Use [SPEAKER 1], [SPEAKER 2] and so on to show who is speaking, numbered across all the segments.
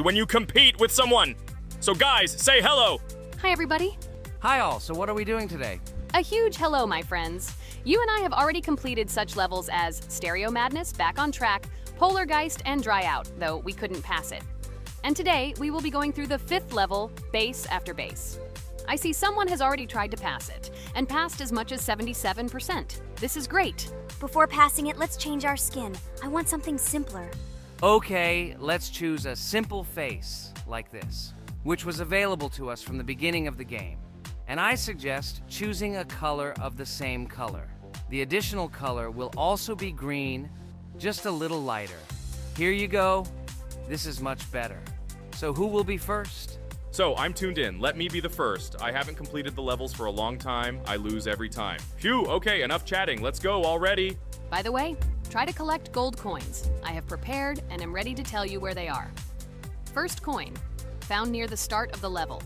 [SPEAKER 1] when you compete with someone. So guys, say hello.
[SPEAKER 2] Hi, everybody.
[SPEAKER 3] Hi all, so what are we doing today?
[SPEAKER 2] A huge hello, my friends. You and I have already completed such levels as Stereo Madness, Back on Track, Polargeist, and Dry Out, though we couldn't pass it. And today, we will be going through the 5th level, Base After Base. I see someone has already tried to pass it, and passed as much as 77%. This is great.
[SPEAKER 4] Before passing it, let's change our skin. I want something simpler.
[SPEAKER 3] Okay, let's choose a simple face, like this, which was available to us from the beginning of the game. And I suggest choosing a color of the same color. The additional color will also be green, just a little lighter. Here you go. This is much better. So who will be first?
[SPEAKER 1] So I'm tuned in. Let me be the first. I haven't completed the levels for a long time. I lose every time. Phew, okay, enough chatting. Let's go already.
[SPEAKER 2] By the way, try to collect gold coins. I have prepared and am ready to tell you where they are. First coin, found near the start of the level.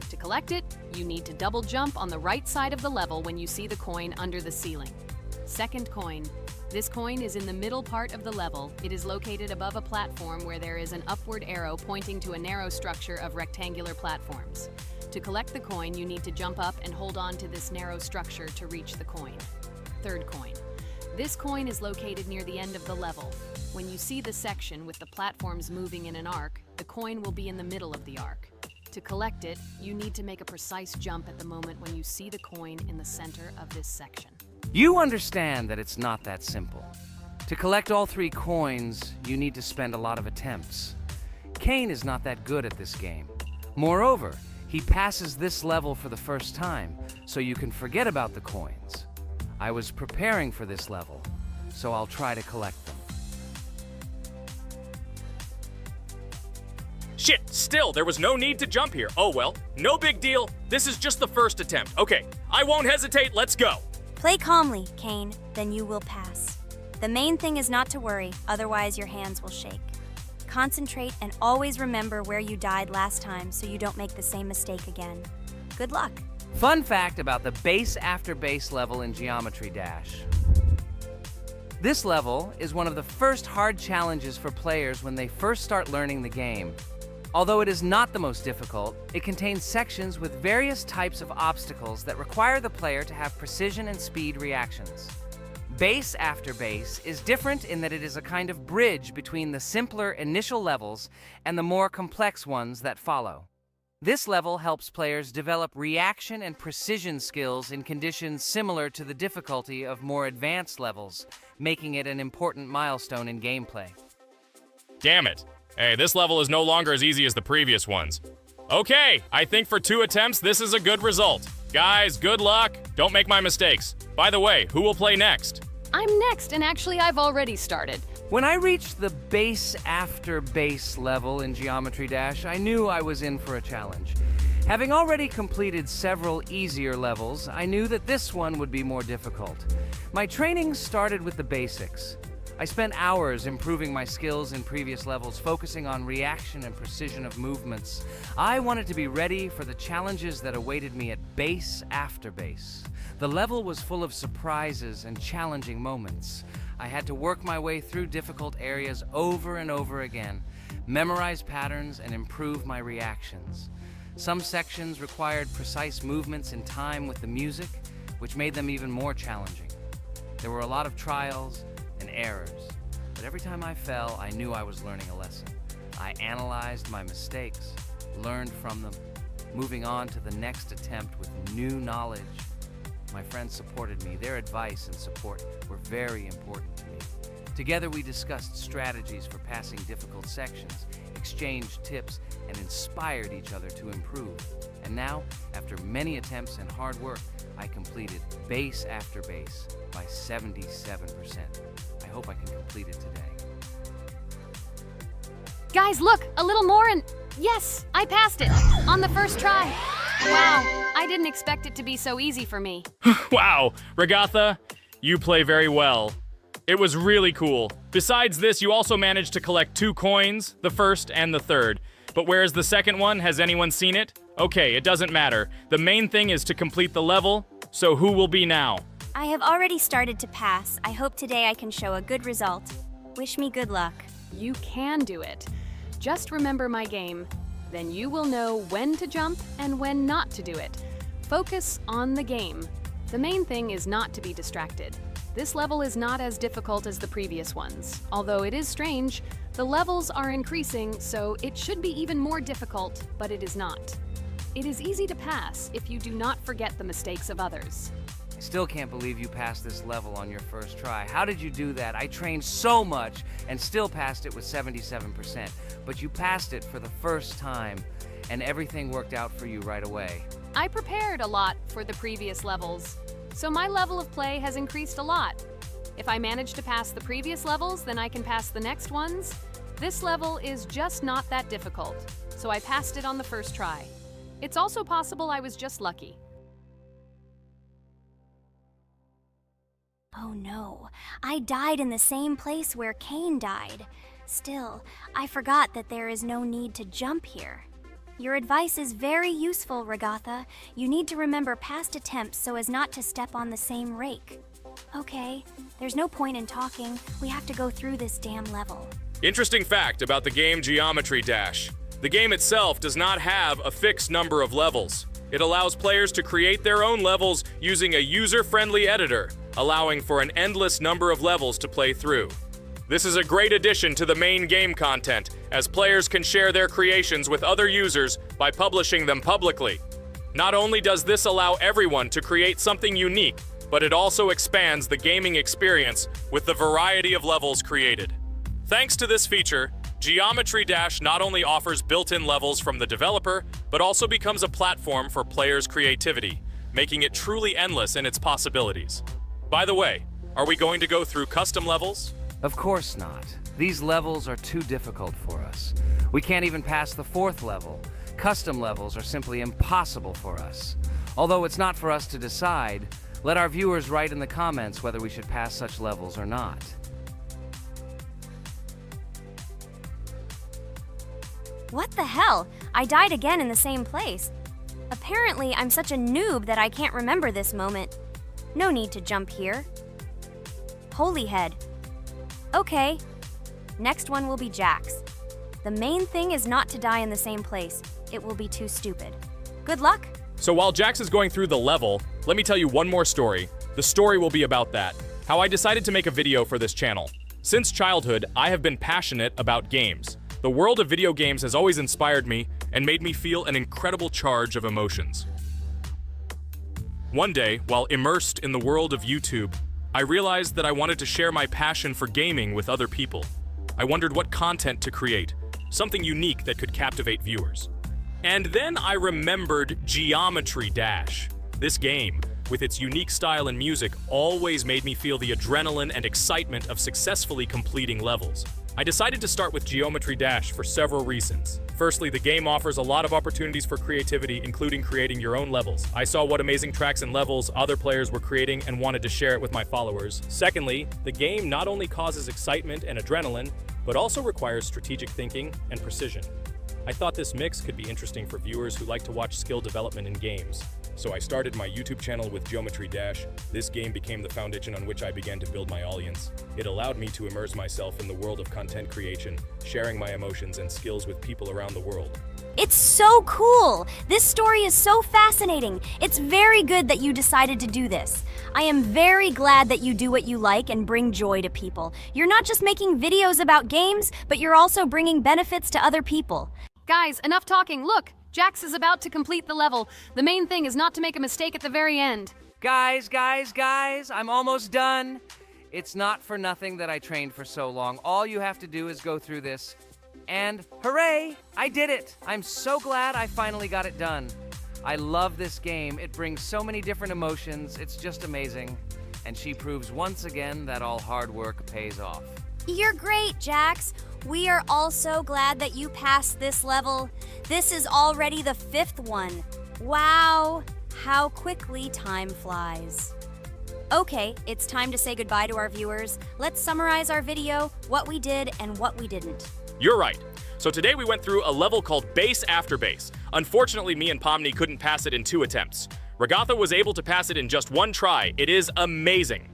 [SPEAKER 2] To collect it, you need to double jump on the right side of the level when you see the coin under the ceiling. Second coin. This coin is in the middle part of the level. It is located above a platform where there is an upward arrow pointing to a narrow structure of rectangular platforms. To collect the coin, you need to jump up and hold on to this narrow structure to reach the coin. Third coin. This coin is located near the end of the level. When you see the section with the platforms moving in an arc, the coin will be in the middle of the arc. To collect it, you need to make a precise jump at the moment when you see the coin in the center of this section.
[SPEAKER 3] You understand that it's not that simple. To collect all 3 coins, you need to spend a lot of attempts. Kane is not that good at this game. Moreover, he passes this level for the first time, so you can forget about the coins. I was preparing for this level, so I'll try to collect them.
[SPEAKER 1] Shit, still, there was no need to jump here. Oh well, no big deal. This is just the first attempt. Okay, I won't hesitate, let's go.
[SPEAKER 4] Play calmly, Kane, then you will pass. The main thing is not to worry, otherwise your hands will shake. Concentrate and always remember where you died last time so you don't make the same mistake again. Good luck.
[SPEAKER 3] Fun fact about the Base After Base level in Geometry Dash. This level is one of the first hard challenges for players when they first start learning the game. Although it is not the most difficult, it contains sections with various types of obstacles that require the player to have precision and speed reactions. Base After Base is different in that it is a kind of bridge between the simpler initial levels and the more complex ones that follow. This level helps players develop reaction and precision skills in conditions similar to the difficulty of more advanced levels, making it an important milestone in gameplay.
[SPEAKER 1] Damn it. Hey, this level is no longer as easy as the previous ones. Okay, I think for 2 attempts, this is a good result. Guys, good luck. Don't make my mistakes. By the way, who will play next?
[SPEAKER 2] I'm next, and actually I've already started.
[SPEAKER 3] When I reached the Base After Base level in Geometry Dash, I knew I was in for a challenge. Having already completed several easier levels, I knew that this one would be more difficult. My training started with the basics. I spent hours improving my skills in previous levels, focusing on reaction and precision of movements. I wanted to be ready for the challenges that awaited me at Base After Base. The level was full of surprises and challenging moments. I had to work my way through difficult areas over and over again, memorize patterns, and improve my reactions. Some sections required precise movements in time with the music, which made them even more challenging. There were a lot of trials and errors, but every time I fell, I knew I was learning a lesson. I analyzed my mistakes, learned from them, moving on to the next attempt with new knowledge. My friends supported me. Their advice and support were very important to me. Together we discussed strategies for passing difficult sections, exchanged tips, and inspired each other to improve. And now, after many attempts and hard work, I completed Base After Base by 77%. I hope I can complete it today.
[SPEAKER 2] Guys, look, a little more and yes, I passed it on the first try. Wow, I didn't expect it to be so easy for me.
[SPEAKER 1] Wow, Ragatha, you play very well. It was really cool. Besides this, you also managed to collect 2 coins, the first and the third. But where's the second one? Has anyone seen it? Okay, it doesn't matter. The main thing is to complete the level, so who will be now?
[SPEAKER 4] I have already started to pass. I hope today I can show a good result. Wish me good luck.
[SPEAKER 2] You can do it. Just remember my game. Then you will know when to jump and when not to do it. Focus on the game. The main thing is not to be distracted. This level is not as difficult as the previous ones. Although it is strange, the levels are increasing, so it should be even more difficult, but it is not. It is easy to pass if you do not forget the mistakes of others.
[SPEAKER 3] I still can't believe you passed this level on your first try. How did you do that? I trained so much and still passed it with 77%. But you passed it for the first time, and everything worked out for you right away.
[SPEAKER 2] I prepared a lot for the previous levels, so my level of play has increased a lot. If I manage to pass the previous levels, then I can pass the next ones. This level is just not that difficult, so I passed it on the first try. It's also possible I was just lucky.
[SPEAKER 4] Oh no, I died in the same place where Cain died. Still, I forgot that there is no need to jump here. Your advice is very useful, Regatha. You need to remember past attempts so as not to step on the same rake. Okay, there's no point in talking. We have to go through this damn level.
[SPEAKER 1] Interesting fact about the game Geometry Dash. The game itself does not have a fixed number of levels. It allows players to create their own levels using a user-friendly editor, allowing for an endless number of levels to play through. This is a great addition to the main game content, as players can share their creations with other users by publishing them publicly. Not only does this allow everyone to create something unique, but it also expands the gaming experience with the variety of levels created. Thanks to this feature, Geometry Dash not only offers built-in levels from the developer, but also becomes a platform for players' creativity, making it truly endless in its possibilities. By the way, are we going to go through custom levels?
[SPEAKER 3] Of course not. These levels are too difficult for us. We can't even pass the 4th level. Custom levels are simply impossible for us. Although it's not for us to decide, let our viewers write in the comments whether we should pass such levels or not.
[SPEAKER 4] What the hell? I died again in the same place. Apparently, I'm such a noob that I can't remember this moment. No need to jump here. Holy head. Okay. Next one will be Jax. The main thing is not to die in the same place. It will be too stupid. Good luck.
[SPEAKER 1] So while Jax is going through the level, let me tell you one more story. The story will be about that. How I decided to make a video for this channel. Since childhood, I have been passionate about games. The world of video games has always inspired me and made me feel an incredible charge of emotions. One day, while immersed in the world of YouTube, I realized that I wanted to share my passion for gaming with other people. I wondered what content to create, something unique that could captivate viewers. And then I remembered Geometry Dash. This game, with its unique style and music, always made me feel the adrenaline and excitement of successfully completing levels. I decided to start with Geometry Dash for several reasons. Firstly, the game offers a lot of opportunities for creativity, including creating your own levels. I saw what amazing tracks and levels other players were creating and wanted to share it with my followers. Secondly, the game not only causes excitement and adrenaline, but also requires strategic thinking and precision. I thought this mix could be interesting for viewers who like to watch skill development in games. So I started my YouTube channel with Geometry Dash. This game became the foundation on which I began to build my audience. It allowed me to immerse myself in the world of content creation, sharing my emotions and skills with people around the world.
[SPEAKER 4] It's so cool! This story is so fascinating. It's very good that you decided to do this. I am very glad that you do what you like and bring joy to people. You're not just making videos about games, but you're also bringing benefits to other people.
[SPEAKER 2] Guys, enough talking. Look, Jax is about to complete the level. The main thing is not to make a mistake at the very end.
[SPEAKER 3] Guys, I'm almost done. It's not for nothing that I trained for so long. All you have to do is go through this. And hooray, I did it! I'm so glad I finally got it done. I love this game. It brings so many different emotions. It's just amazing. And she proves once again that all hard work pays off.
[SPEAKER 4] You're great, Jax. We are also glad that you passed this level. This is already the 5th one. Wow, how quickly time flies. Okay, it's time to say goodbye to our viewers. Let's summarize our video, what we did and what we didn't.
[SPEAKER 1] You're right. So today we went through a level called Base After Base. Unfortunately, me and Pomni couldn't pass it in 2 attempts. Regatha was able to pass it in just 1 try. It is amazing.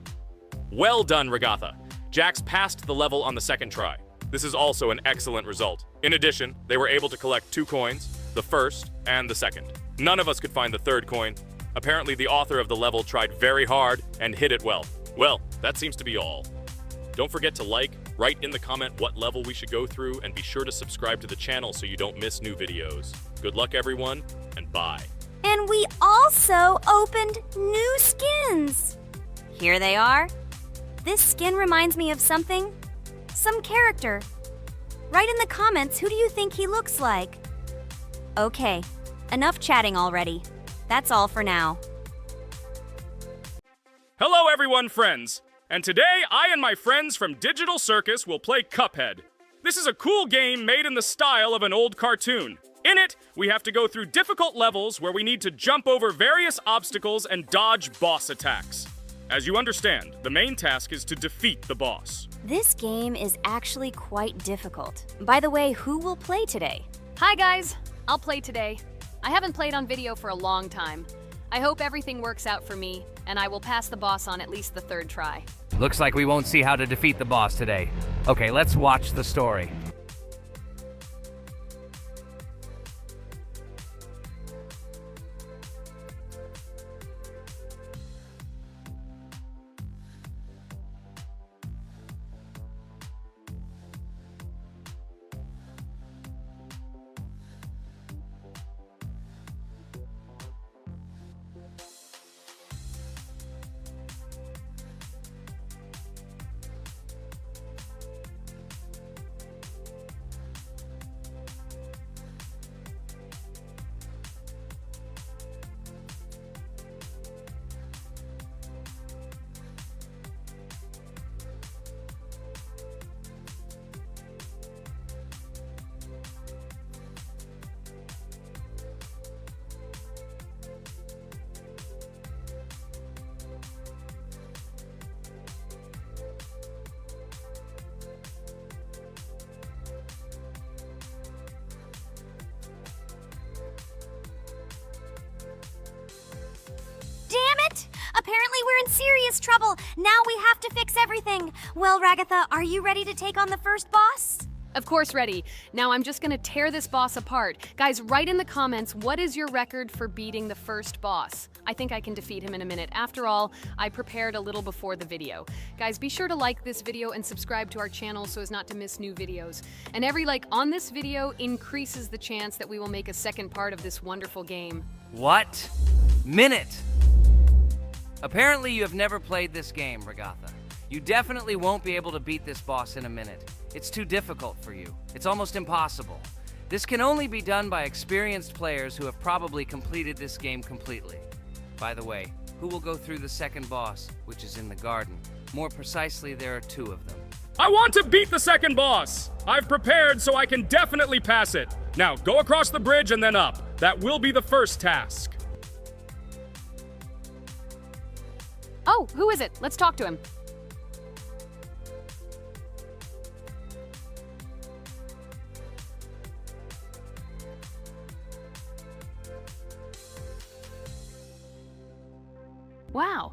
[SPEAKER 1] Well done, Regatha. Jax passed the level on the 2nd try. This is also an excellent result. In addition, they were able to collect 2 coins, the first and the second. None of us could find the third coin. Apparently, the author of the level tried very hard and hit it well. Well, that seems to be all. Don't forget to like, write in the comment what level we should go through, and be sure to subscribe to the channel so you don't miss new videos. Good luck, everyone, and bye.
[SPEAKER 4] And we also opened new skins. Here they are. This skin reminds me of something, some character. Write in the comments, who do you think he looks like? Okay, enough chatting already. That's all for now.
[SPEAKER 1] Hello everyone, friends! And today, I and my friends from Digital Circus will play Cuphead. This is a cool game made in the style of an old cartoon. In it, we have to go through difficult levels where we need to jump over various obstacles and dodge boss attacks. As you understand, the main task is to defeat the boss.
[SPEAKER 4] This game is actually quite difficult. By the way, who will play today?
[SPEAKER 2] Hi guys, I'll play today. I haven't played on video for a long time. I hope everything works out for me, and I will pass the boss on at least the 3rd try.
[SPEAKER 3] Looks like we won't see how to defeat the boss today. Okay, let's watch the story.
[SPEAKER 4] Apparently we're in serious trouble. Now we have to fix everything. Well, Ragatha, are you ready to take on the first boss?
[SPEAKER 2] Of course ready. Now I'm just gonna tear this boss apart. Guys, write in the comments, what is your record for beating the first boss? I think I can defeat him in a minute. After all, I prepared a little before the video. Guys, be sure to like this video and subscribe to our channel so as not to miss new videos. And every like on this video increases the chance that we will make a second part of this wonderful game.
[SPEAKER 3] What? Minute! Apparently you have never played this game, Ragatha. You definitely won't be able to beat this boss in a minute. It's too difficult for you. It's almost impossible. This can only be done by experienced players who have probably completed this game completely. By the way, who will go through the second boss, which is in the garden? More precisely, there are 2 of them.
[SPEAKER 1] I want to beat the second boss! I've prepared so I can definitely pass it. Now, go across the bridge and then up. That will be the first task.
[SPEAKER 2] Oh, who is it? Let's talk to him. Wow,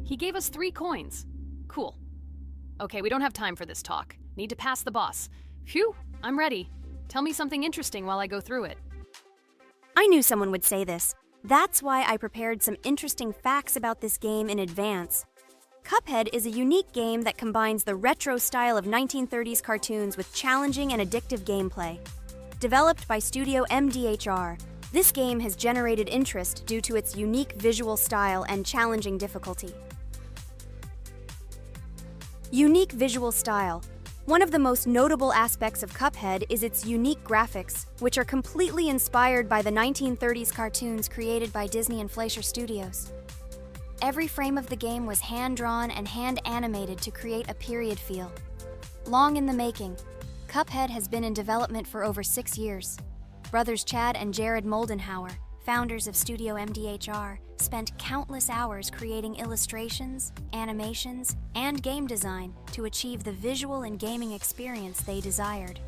[SPEAKER 2] he gave us 3 coins. Cool. Okay, we don't have time for this talk. Need to pass the boss. Phew, I'm ready. Tell me something interesting while I go through it.
[SPEAKER 4] I knew someone would say this. That's why I prepared some interesting facts about this game in advance. Cuphead is a unique game that combines the retro style of 1930s cartoons with challenging and addictive gameplay. Developed by Studio MDHR, this game has generated interest due to its unique visual style and challenging difficulty. Unique visual style. One of the most notable aspects of Cuphead is its unique graphics, which are completely inspired by the 1930s cartoons created by Disney and Fleischer Studios. Every frame of the game was hand-drawn and hand-animated to create a period feel. Long in the making, Cuphead has been in development for over 6 years. Brothers Chad and Jared Moldenhauer, founders of Studio MDHR, spent countless hours creating illustrations, animations, and game design to achieve the visual and gaming experience they desired.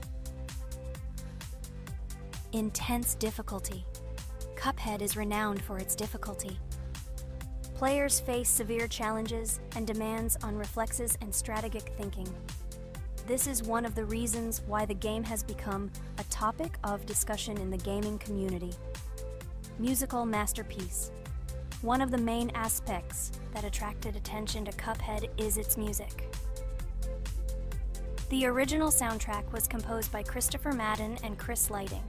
[SPEAKER 4] Intense difficulty. Cuphead is renowned for its difficulty. Players face severe challenges and demands on reflexes and strategic thinking. This is one of the reasons why the game has become a topic of discussion in the gaming community. Musical masterpiece. One of the main aspects that attracted attention to Cuphead is its music. The original soundtrack was composed by Christopher Madden and Chris Lighting.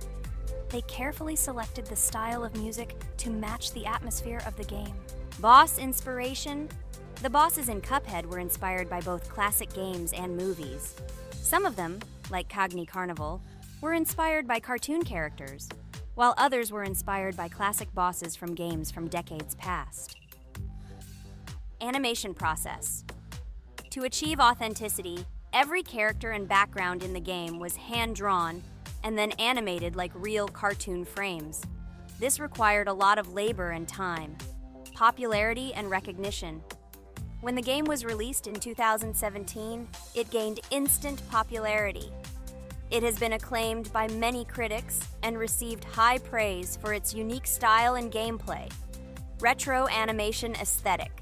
[SPEAKER 4] They carefully selected the style of music to match the atmosphere of the game. Boss inspiration. The bosses in Cuphead were inspired by both classic games and movies. Some of them, like Cogni Carnival, were inspired by cartoon characters, while others were inspired by classic bosses from games from decades past. Animation process. To achieve authenticity, every character and background in the game was hand-drawn and then animated like real cartoon frames. This required a lot of labor and time, popularity and recognition. When the game was released in 2017, it gained instant popularity. It has been acclaimed by many critics and received high praise for its unique style and gameplay. Retro animation aesthetic.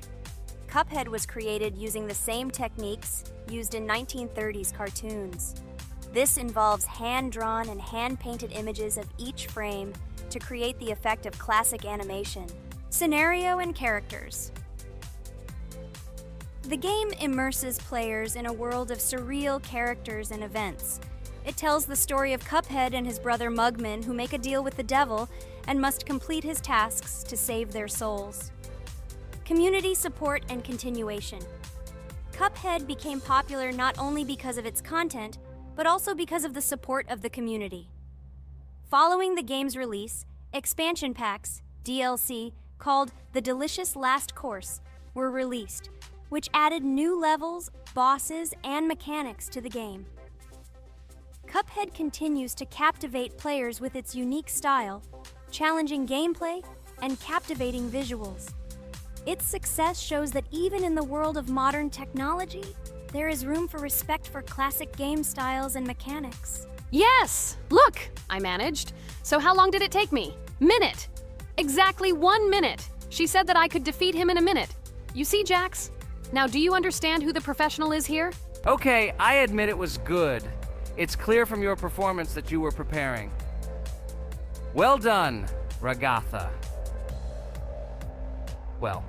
[SPEAKER 4] Cuphead was created using the same techniques used in 1930s cartoons. This involves hand-drawn and hand-painted images of each frame to create the effect of classic animation. Scenario and characters. The game immerses players in a world of surreal characters and events. It tells the story of Cuphead and his brother Mugman, who make a deal with the devil and must complete his tasks to save their souls. Community support and continuation. Cuphead became popular not only because of its content, but also because of the support of the community. Following the game's release, expansion packs, DLC, called The Delicious Last Course, were released, which added new levels, bosses, and mechanics to the game. Cuphead continues to captivate players with its unique style, challenging gameplay, and captivating visuals. Its success shows that even in the world of modern technology, there is room for respect for classic game styles and mechanics.
[SPEAKER 2] Yes! Look! I managed. So how long did it take me? Minute! Exactly 1 minute! She said that I could defeat him in a minute. You see, Jax? Now, do you understand who the professional is here?
[SPEAKER 3] Okay, I admit it was good. It's clear from your performance that you were preparing. Well done, Ragatha. Well,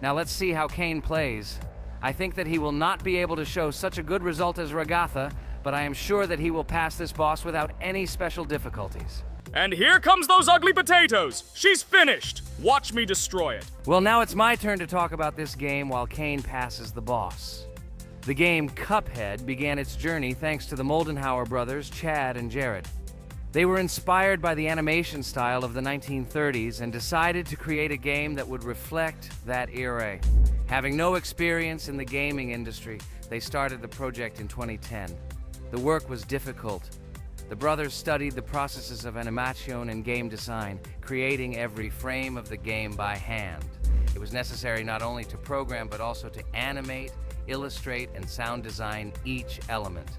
[SPEAKER 3] now let's see how Kane plays. I think that he will not be able to show such a good result as Ragatha, but I am sure that he will pass this boss without any special difficulties.
[SPEAKER 1] And here comes those ugly potatoes! She's finished! Watch me destroy it.
[SPEAKER 3] Well, now it's my turn to talk about this game while Kane passes the boss. The game Cuphead began its journey thanks to the Moldenhauer brothers, Chad and Jared. They were inspired by the animation style of the 1930s and decided to create a game that would reflect that era. Having no experience in the gaming industry, they started the project in 2010. The work was difficult. The brothers studied the processes of animation and game design, creating every frame of the game by hand. It was necessary not only to program, but also to animate, illustrate, and sound design each element.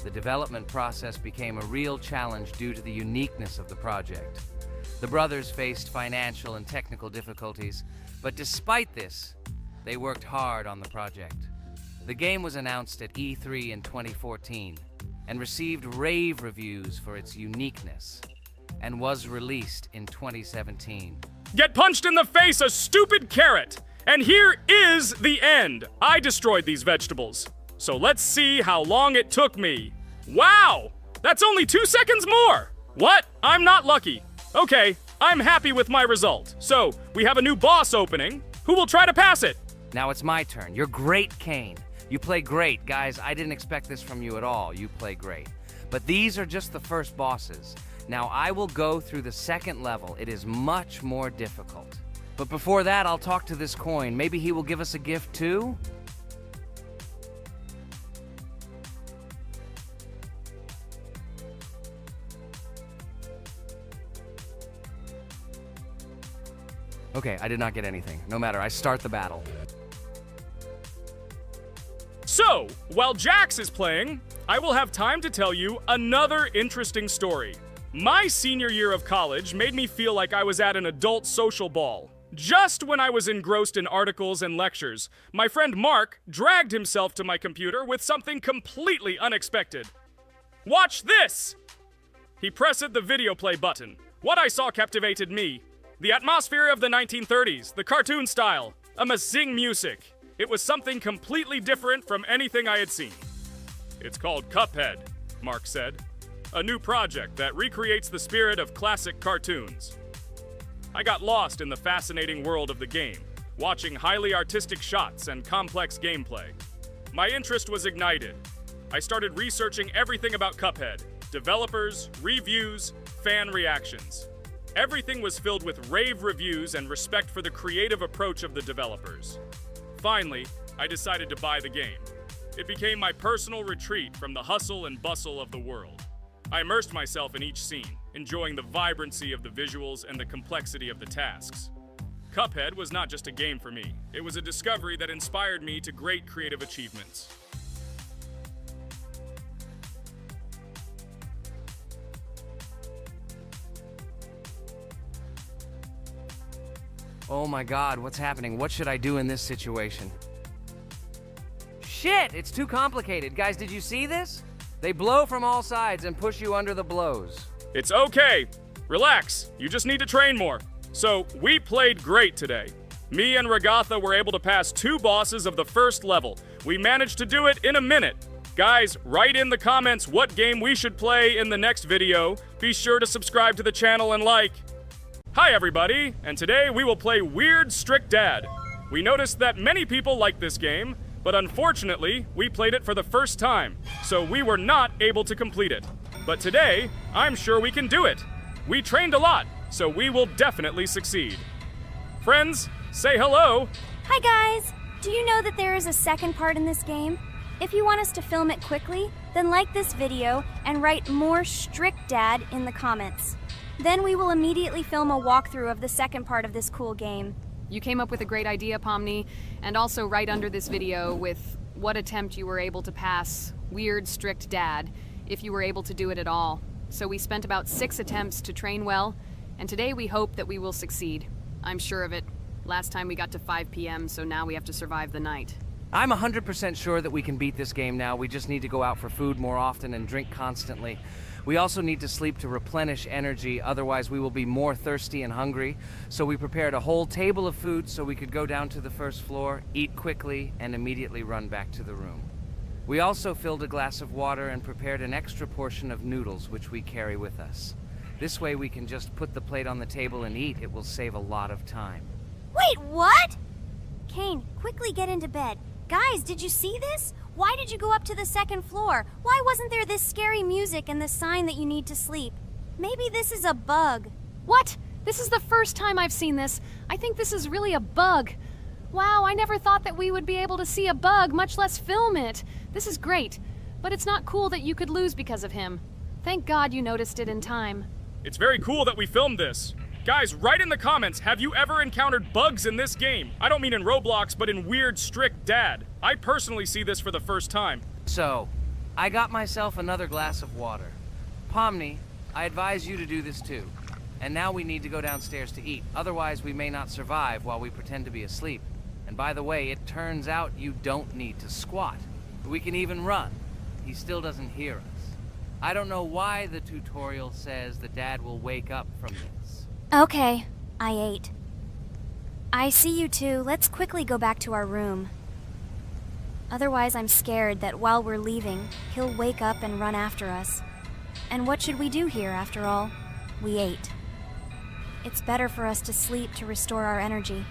[SPEAKER 3] The development process became a real challenge due to the uniqueness of the project. The brothers faced financial and technical difficulties, but despite this, they worked hard on the project. The game was announced at E3 in 2014 and received rave reviews for its uniqueness, and was released in 2017.
[SPEAKER 1] Get punched in the face, a stupid carrot! And here is the end. I destroyed these vegetables. So let's see how long it took me. Wow! That's only 2 seconds more! What? I'm not lucky. Okay, I'm happy with my result. So, we have a new boss opening. Who will try to pass it?
[SPEAKER 3] Now it's my turn. You're great, Kane. You play great. Guys, I didn't expect this from you at all. You play great. But these are just the first bosses. Now I will go through the second level. It is much more difficult. But before that, I'll talk to this coin. Maybe he will give us a gift too? Okay, I did not get anything. No matter, I start the battle.
[SPEAKER 1] So, while Jax is playing, I will have time to tell you another interesting story. My senior year of college made me feel like I was at an adult social ball. Just when I was engrossed in articles and lectures, my friend Mark dragged himself to my computer with something completely unexpected. Watch this! He pressed the video play button. What I saw captivated me. The atmosphere of the 1930s, the cartoon style, amazing music. It was something completely different from anything I had seen. It's called Cuphead, Mark said. A new project that recreates the spirit of classic cartoons. I got lost in the fascinating world of the game, watching highly artistic shots and complex gameplay. My interest was ignited. I started researching everything about Cuphead, developers, reviews, fan reactions. Everything was filled with rave reviews and respect for the creative approach of the developers. Finally, I decided to buy the game. It became my personal retreat from the hustle and bustle of the world. I immersed myself in each scene, enjoying the vibrancy of the visuals and the complexity of the tasks. Cuphead was not just a game for me. It was a discovery that inspired me to great creative achievements.
[SPEAKER 3] Oh my god, what's happening? What should I do in this situation? Shit, it's too complicated. Guys, did you see this? They blow from all sides and push you under the blows.
[SPEAKER 1] It's okay. Relax. You just need to train more. So, we played great today. Me and Regatha were able to pass 2 bosses of the first level. We managed to do it in a minute. Guys, write in the comments what game we should play in the next video. Be sure to subscribe to the channel and like. Hi everybody, and today we will play Weird Strict Dad. We noticed that many people like this game, but unfortunately, we played it for the first time, so we were not able to complete it. But today, I'm sure we can do it. We trained a lot, so we will definitely succeed. Friends, say hello.
[SPEAKER 4] Hi guys! Do you know that there is a second part in this game? If you want us to film it quickly, then like this video and write more Strict Dad in the comments. Then we will immediately film a walkthrough of the second part of this cool game.
[SPEAKER 2] You came up with a great idea, Pomni, and also right under this video with what attempt you were able to pass Weird Strict Dad, if you were able to do it at all. So we spent about 6 attempts to train well, and today we hope that we will succeed. I'm sure of it. Last time we got to 5 p.m., so now we have to survive the night.
[SPEAKER 3] I'm 100% sure that we can beat this game now. We just need to go out for food more often and drink constantly. We also need to sleep to replenish energy, otherwise we will be more thirsty and hungry. So we prepared a whole table of food so we could go down to the first floor, eat quickly, and immediately run back to the room. We also filled a glass of water and prepared an extra portion of noodles, which we carry with us. This way we can just put the plate on the table and eat. It will save a lot of time.
[SPEAKER 4] Wait, what? Kane, quickly get into bed. Guys, did you see this? Why did you go up to the second floor? Why wasn't there this scary music and the sign that you need to sleep? Maybe this is a bug.
[SPEAKER 2] What? This is the first time I've seen this. I think this is really a bug. Wow, I never thought that we would be able to see a bug, much less film it. This is great, but it's not cool that you could lose because of him. Thank God you noticed it in time.
[SPEAKER 1] It's very cool that we filmed this. Guys, write in the comments, have you ever encountered bugs in this game? I don't mean in Roblox, but in Weird Strict Dad. I personally see this for the first time.
[SPEAKER 3] So, I got myself another glass of water. Pomni, I advise you to do this too. And now we need to go downstairs to eat. Otherwise, we may not survive while we pretend to be asleep. And by the way, it turns out you don't need to squat. We can even run. He still doesn't hear us. I don't know why the tutorial says the dad will wake up from this.
[SPEAKER 4] Okay, I ate. I see you two. Let's quickly go back to our room. Otherwise, I'm scared that while we're leaving, he'll wake up and run after us. And what should we do here, after all? We ate. It's better for us to sleep to restore our energy.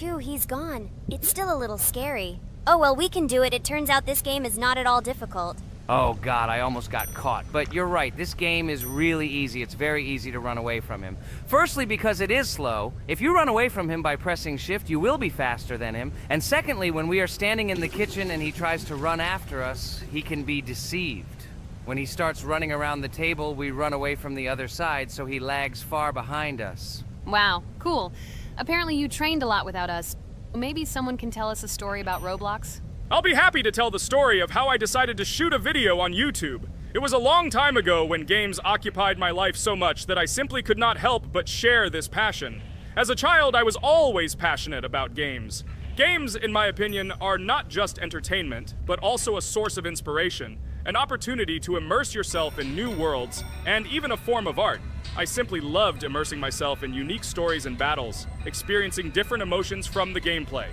[SPEAKER 4] Phew, he's gone. It's still a little scary. Oh well, we can do it. It turns out this game is not at all difficult.
[SPEAKER 3] Oh god, I almost got caught. But you're right, this game is really easy. It's very easy to run away from him. Firstly, because it is slow. If you run away from him by pressing shift, you will be faster than him. And secondly, when we are standing in the kitchen and he tries to run after us, he can be deceived. When he starts running around the table, we run away from the other side, so he lags far behind us.
[SPEAKER 2] Wow, cool. Apparently you trained a lot without us. Maybe someone can tell us a story about Roblox?
[SPEAKER 1] I'll be happy to tell the story of how I decided to shoot a video on YouTube. It was a long time ago when games occupied my life so much that I simply could not help but share this passion. As a child, I was always passionate about games. Games, in my opinion, are not just entertainment, but also a source of inspiration, an opportunity to immerse yourself in new worlds, and even a form of art. I simply loved immersing myself in unique stories and battles, experiencing different emotions from the gameplay.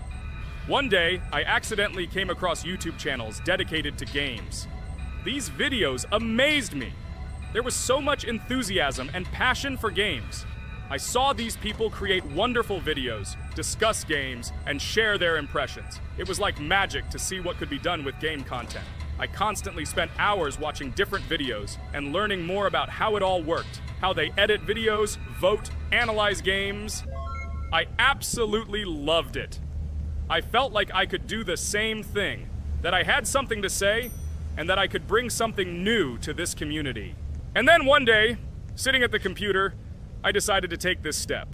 [SPEAKER 1] One day, I accidentally came across YouTube channels dedicated to games. These videos amazed me. There was so much enthusiasm and passion for games. I saw these people create wonderful videos, discuss games, and share their impressions. It was like magic to see what could be done with game content. I constantly spent hours watching different videos and learning more about how it all worked, how they edit videos, vote, analyze games. I absolutely loved it. I felt like I could do the same thing, that I had something to say, and that I could bring something new to this community. And then one day, sitting at the computer, I decided to take this step.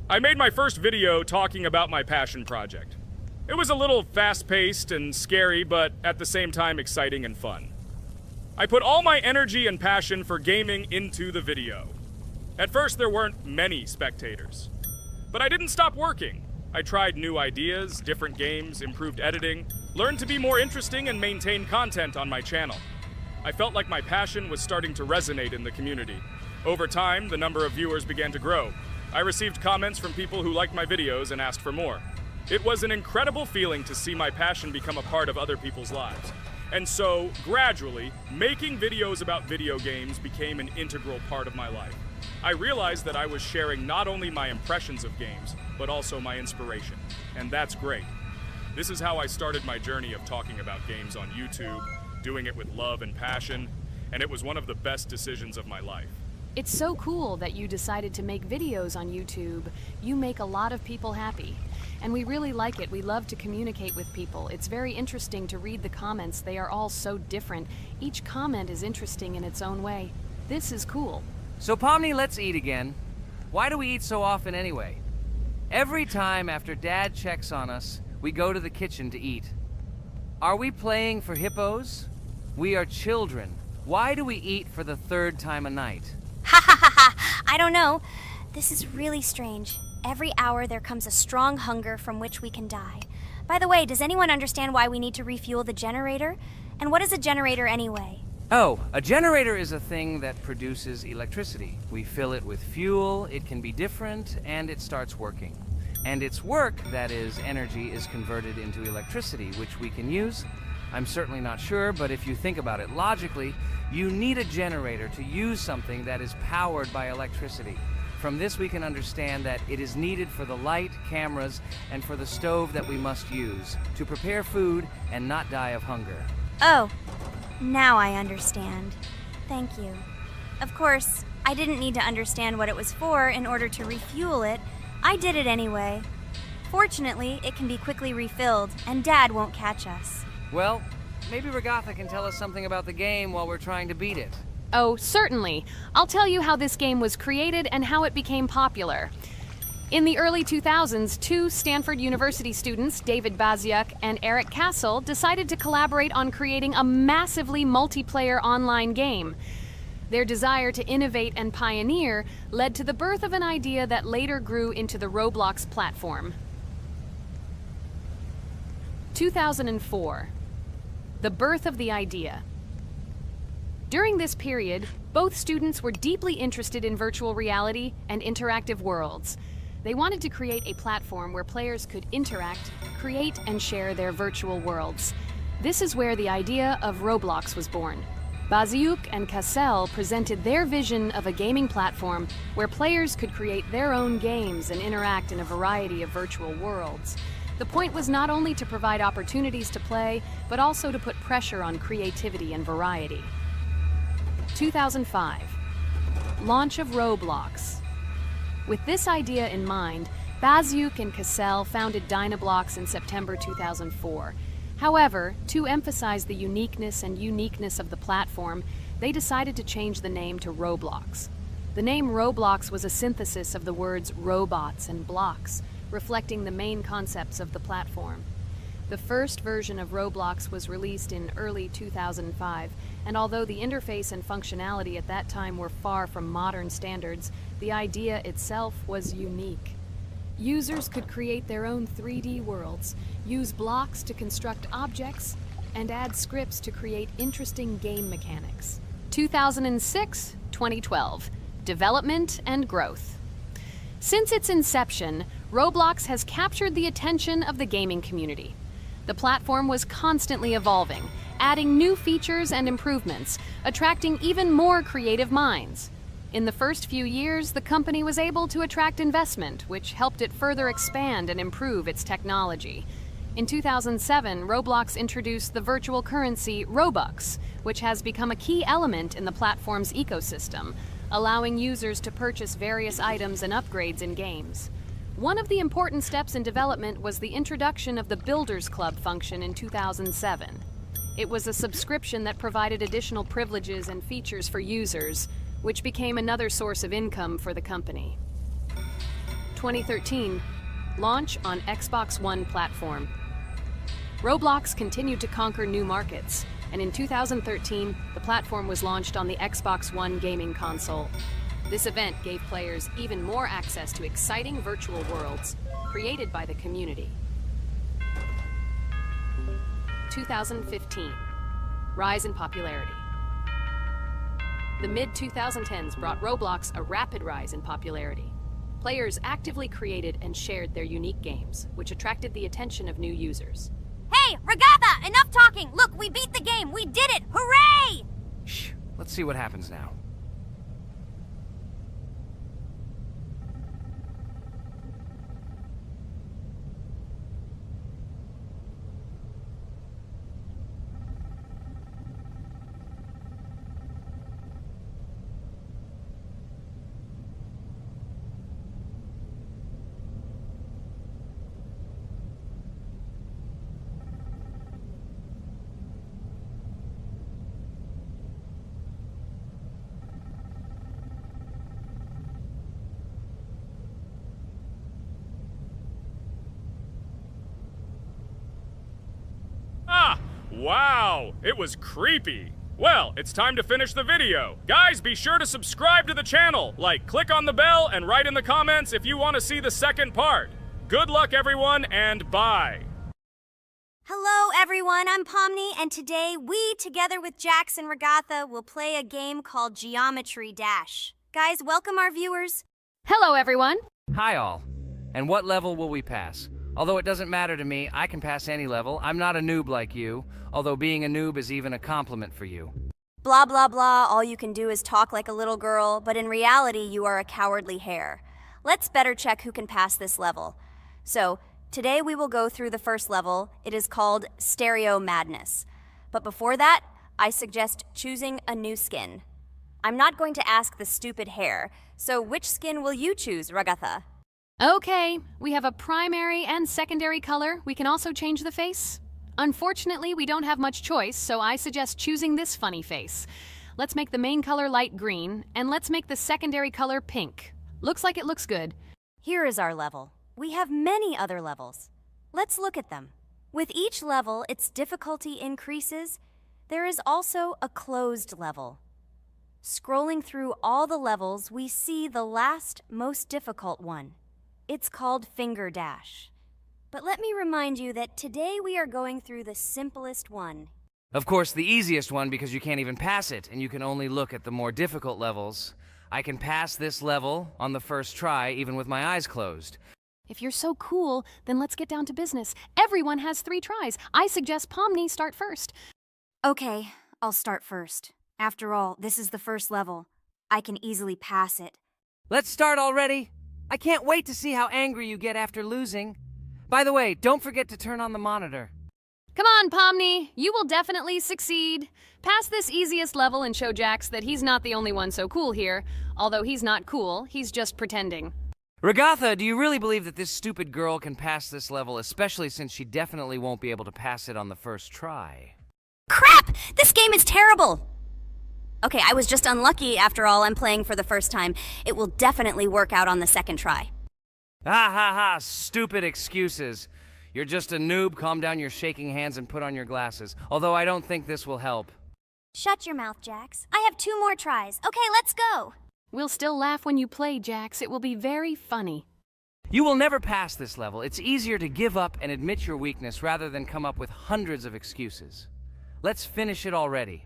[SPEAKER 1] I made my first video talking about my passion project. It was a little fast-paced and scary, but at the same time exciting and fun. I put all my energy and passion for gaming into the video. At first, there weren't many spectators, but I didn't stop working. I tried new ideas, different games, improved editing, learned to be more interesting, and maintain content on my channel. I felt like my passion was starting to resonate in the community. Over time, the number of viewers began to grow. I received comments from people who liked my videos and asked for more. It was an incredible feeling to see my passion become a part of other people's lives. And so, gradually, making videos about video games became an integral part of my life. I realized that I was sharing not only my impressions of games, but also my inspiration. And that's great. This is how I started my journey of talking about games on YouTube, doing it with love and passion, and it was one of the best decisions of my life.
[SPEAKER 2] It's so cool that you decided to make videos on YouTube. You make a lot of people happy. And we really like it. We love to communicate with people. It's very interesting to read the comments. They are all so different. Each comment is interesting in its own way. This is cool.
[SPEAKER 3] So Pomni, let's eat again. Why do we eat so often anyway? Every time after Dad checks on us, we go to the kitchen to eat. Are we playing for hippos? We are children. Why do we eat for the third time a night?
[SPEAKER 4] Ha ha ha ha! I don't know. This is really strange. Every hour there comes a strong hunger from which we can die. By the way, does anyone understand why we need to refuel the generator? And what is a generator anyway?
[SPEAKER 3] Oh, a generator is a thing that produces electricity. We fill it with fuel, it can be different, and it starts working. And its work, that is, energy, is converted into electricity, which we can use. I'm certainly not sure, but if you think about it logically, you need a generator to use something that is powered by electricity. From this we can understand that it is needed for the light, cameras, and for the stove that we must use, to prepare food and not die of hunger.
[SPEAKER 4] Oh, now I understand. Thank you. Of course, I didn't need to understand what it was for in order to refuel it. I did it anyway. Fortunately, it can be quickly refilled, and Dad won't catch us.
[SPEAKER 3] Well, maybe Regatha can tell us something about the game while we're trying to beat it.
[SPEAKER 2] Oh, certainly. I'll tell you how this game was created and how it became popular. In the early 2000s, two Stanford University students, David Baziuk and Eric Castle, decided to collaborate on creating a massively multiplayer online game. Their desire to innovate and pioneer led to the birth of an idea that later grew into the Roblox platform. 2004. The birth of the idea. During this period, both students were deeply interested in virtual reality and interactive worlds. They wanted to create a platform where players could interact, create, and share their virtual worlds. This is where the idea of Roblox was born. Baziuk and Cassell presented their vision of a gaming platform where players could create their own games and interact in a variety of virtual worlds. The point was not only to provide opportunities to play, but also to put pressure on creativity and variety. 2005. Launch of Roblox. With this idea in mind, Bazyuk and Cassell founded Dynablox in September 2004. However, to emphasize the uniqueness of the platform, they decided to change the name to Roblox. The name Roblox was a synthesis of the words robots and blocks, reflecting the main concepts of the platform. The first version of Roblox was released in early 2005, and although the interface and functionality at that time were far from modern standards, the idea itself was unique. Users could create their own 3D worlds, use blocks to construct objects, and add scripts to create interesting game mechanics. 2006-2012. Development and growth. Since its inception, Roblox has captured the attention of the gaming community. The platform was constantly evolving, adding new features and improvements, attracting even more creative minds. In the first few years, the company was able to attract investment, which helped it further expand and improve its technology. In 2007, Roblox introduced the virtual currency Robux, which has become a key element in the platform's ecosystem, allowing users to purchase various items and upgrades in games. One of the important steps in development was the introduction of the Builders Club function in 2007. It was a subscription that provided additional privileges and features for users, which became another source of income for the company. 2013, launch on Xbox One platform. Roblox continued to conquer new markets, and in 2013, the platform was launched on the Xbox One gaming console. This event gave players even more access to exciting virtual worlds created by the community. 2015, rise in popularity. The mid-2010s brought Roblox a rapid rise in popularity. Players actively created and shared their unique games, which attracted the attention of new users.
[SPEAKER 4] Hey, Regatha, enough talking! Look, we beat the game! We did it! Hooray!
[SPEAKER 3] Shh, let's see what happens now.
[SPEAKER 1] Wow, it was creepy. Well, it's time to finish the video. Guys, be sure to subscribe to the channel. Click on the bell and write in the comments if you want to see the second part. Good luck, everyone, and bye.
[SPEAKER 4] Hello, everyone. I'm Pomni, and today we, together with Jax and Regatha, will play a game called Geometry Dash. Guys, welcome our viewers.
[SPEAKER 2] Hello, everyone.
[SPEAKER 3] Hi all. And what level will we pass? Although it doesn't matter to me, I can pass any level. I'm not a noob like you, although being a noob is even a compliment for you.
[SPEAKER 4] Blah, blah, blah. All you can do is talk like a little girl, but in reality, you are a cowardly hare. Let's better check who can pass this level. So, today we will go through the first level. It is called Stereo Madness. But before that, I suggest choosing a new skin. I'm not going to ask the stupid hare, so which skin will you choose, Regatha?
[SPEAKER 2] Okay, we have a primary and secondary color. We can also change the face. Unfortunately, we don't have much choice, so I suggest choosing this funny face. Let's make the main color light green, and let's make the secondary color pink. Looks like it looks good.
[SPEAKER 4] Here is our level. We have many other levels. Let's look at them. With each level, its difficulty increases. There is also a closed level. Scrolling through all the levels, we see the last, most difficult one. It's called Finger Dash. But let me remind you that today we are going through the simplest one.
[SPEAKER 3] Of course, the easiest one because you can't even pass it, and you can only look at the more difficult levels. I can pass this level on the first try, even with my eyes closed.
[SPEAKER 2] If you're so cool, then let's get down to business. Everyone has 3 tries. I suggest Pomni start first.
[SPEAKER 4] Okay, I'll start first. After all, this is the first level. I can easily pass it.
[SPEAKER 3] Let's start already! I can't wait to see how angry you get after losing. By the way, don't forget to turn on the monitor.
[SPEAKER 2] Come on, Pomni. You will definitely succeed. Pass this easiest level and show Jax that he's not the only one so cool here. Although he's not cool, he's just pretending.
[SPEAKER 3] Regatha, do you really believe that this stupid girl can pass this level, especially since she definitely won't be able to pass it on the first try?
[SPEAKER 4] Crap! This game is terrible! Okay, I was just unlucky after all. I'm playing for the first time. It will definitely work out on the second try.
[SPEAKER 3] Ha ha ha, stupid excuses. You're just a noob, calm down your shaking hands and put on your glasses. Although I don't think this will help.
[SPEAKER 4] Shut your mouth, Jax. I have 2 more tries. Okay, let's go!
[SPEAKER 2] We'll still laugh when you play, Jax. It will be very funny.
[SPEAKER 3] You will never pass this level. It's easier to give up and admit your weakness rather than come up with hundreds of excuses. Let's finish it already.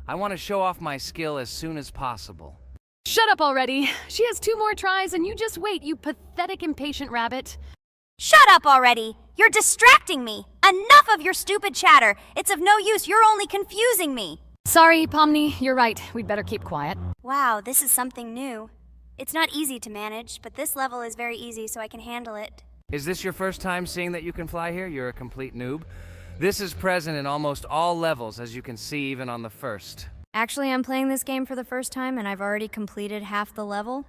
[SPEAKER 3] I want to show off my skill as soon as possible.
[SPEAKER 2] Shut up already. She has 2 more tries and you just wait, you pathetic impatient rabbit.
[SPEAKER 4] Shut up already! You're distracting me! Enough of your stupid chatter! It's of no use, you're only confusing me!
[SPEAKER 2] Sorry, Pomni, you're right. We'd better keep quiet.
[SPEAKER 4] Wow, this is something new. It's not easy to manage, but this level is very easy, so I can handle it.
[SPEAKER 3] Is this your first time seeing that you can fly here? You're a complete noob. This is present in almost all levels, as you can see even on the first.
[SPEAKER 4] Actually, I'm playing this game for the first time, and I've already completed half the level.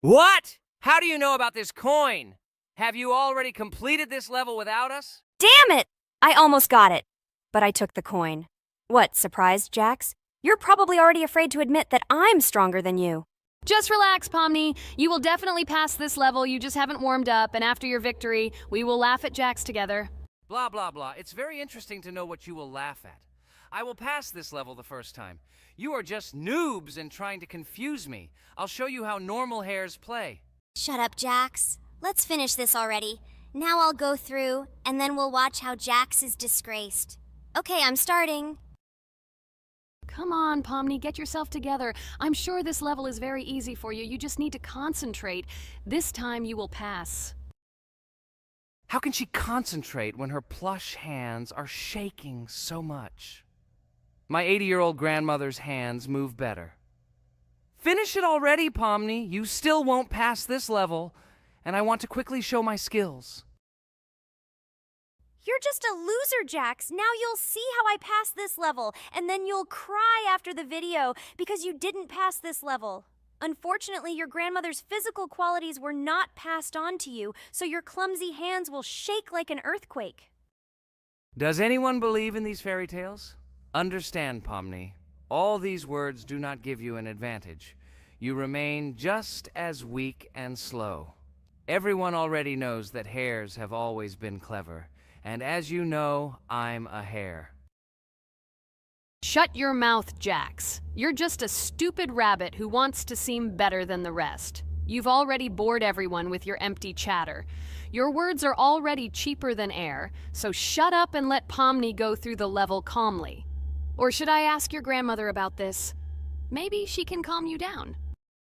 [SPEAKER 3] What? How do you know about this coin? Have you already completed this level without us?
[SPEAKER 4] Damn it! I almost got it, but I took the coin. What, surprised, Jax? You're probably already afraid to admit that I'm stronger than you.
[SPEAKER 2] Just relax, Pomni. You will definitely pass this level, you just haven't warmed up, and after your victory, we will laugh at Jax together.
[SPEAKER 3] Blah, blah, blah. It's very interesting to know what you will laugh at. I will pass this level the first time. You are just noobs and trying to confuse me. I'll show you how normal hares play.
[SPEAKER 4] Shut up, Jax. Let's finish this already. Now I'll go through, and then we'll watch how Jax is disgraced. Okay, I'm starting.
[SPEAKER 2] Come on, Pomni, get yourself together. I'm sure this level is very easy for you. You just need to concentrate. This time you will pass.
[SPEAKER 3] How can she concentrate when her plush hands are shaking so much? My 80-year-old grandmother's hands move better. Finish it already, Pomni. You still won't pass this level, and I want to quickly show my skills.
[SPEAKER 4] You're just a loser, Jax. Now you'll see how I pass this level, and then you'll cry after the video because you didn't pass this level. Unfortunately, your grandmother's physical qualities were not passed on to you, so your clumsy hands will shake like an earthquake.
[SPEAKER 3] Does anyone believe in these fairy tales? Understand, Pomni. All these words do not give you an advantage. You remain just as weak and slow. Everyone already knows that hares have always been clever. And as you know, I'm a hare.
[SPEAKER 2] Shut your mouth, Jax. You're just a stupid rabbit who wants to seem better than the rest. You've already bored everyone with your empty chatter. Your words are already cheaper than air, so shut up and let Pomni go through the level calmly. Or should I ask your grandmother about this? Maybe she can calm you down.